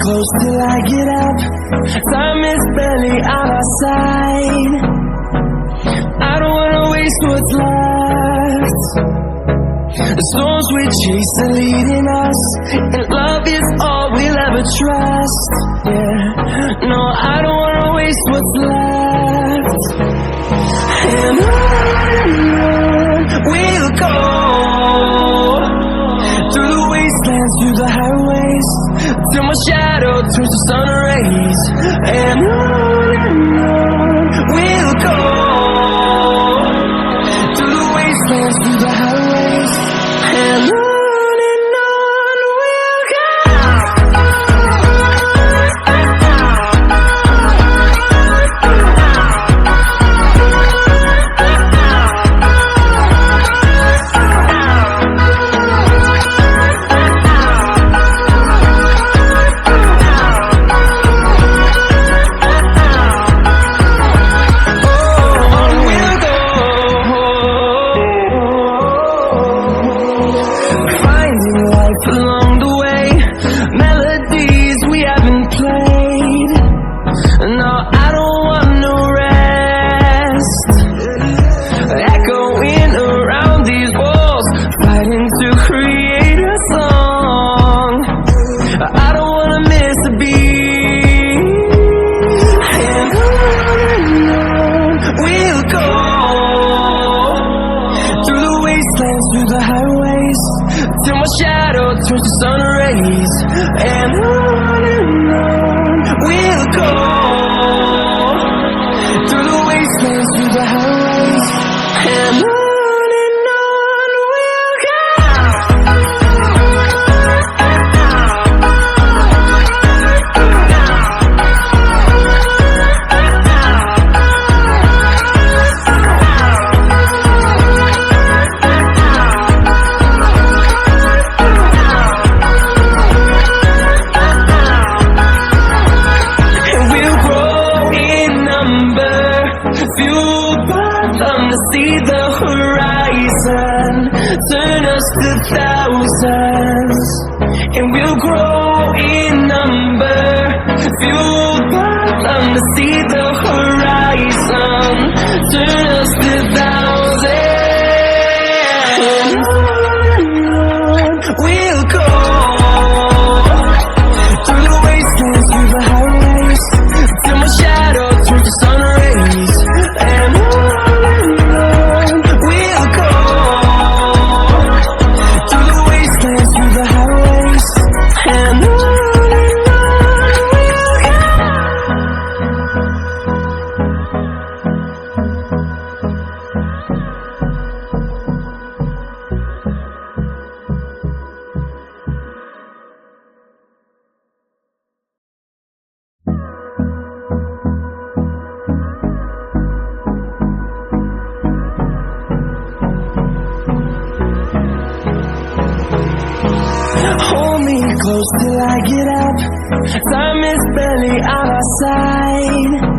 close till I get up. Time is barely on our side. I don't wanna waste what's left. The storms we chase are leading us, and love is all we'll ever trust. Yeah, no, I don't wanna waste what's left. And on we'll go, through the wastelands, through the highways, till my shadow turns to sun rays. And on we'll go, through the wastelands, through the highways, and on we'll go. Along the way, melodies we haven't played. No, I don't want no rest. Echoing around these walls, fighting to create a song. I don't wanna miss a beat. And on we'll go, through the wastelands, through the highways, till my shadow turns to sun rays. And on we'll go, through the wastelands, through the highways, and on we'll go. Fueled by them to see the horizon, turn us to thousands, and we'll grow in number. Fueled by them to see the horizon, turn us to thousands, and on we'll go, through the wastelands, through the highways, till my shadow turns to sun rays. And on we'll go, through the wastelands, through the highways, and on we'll go. Hold me close till I get up. Time is barely on our side.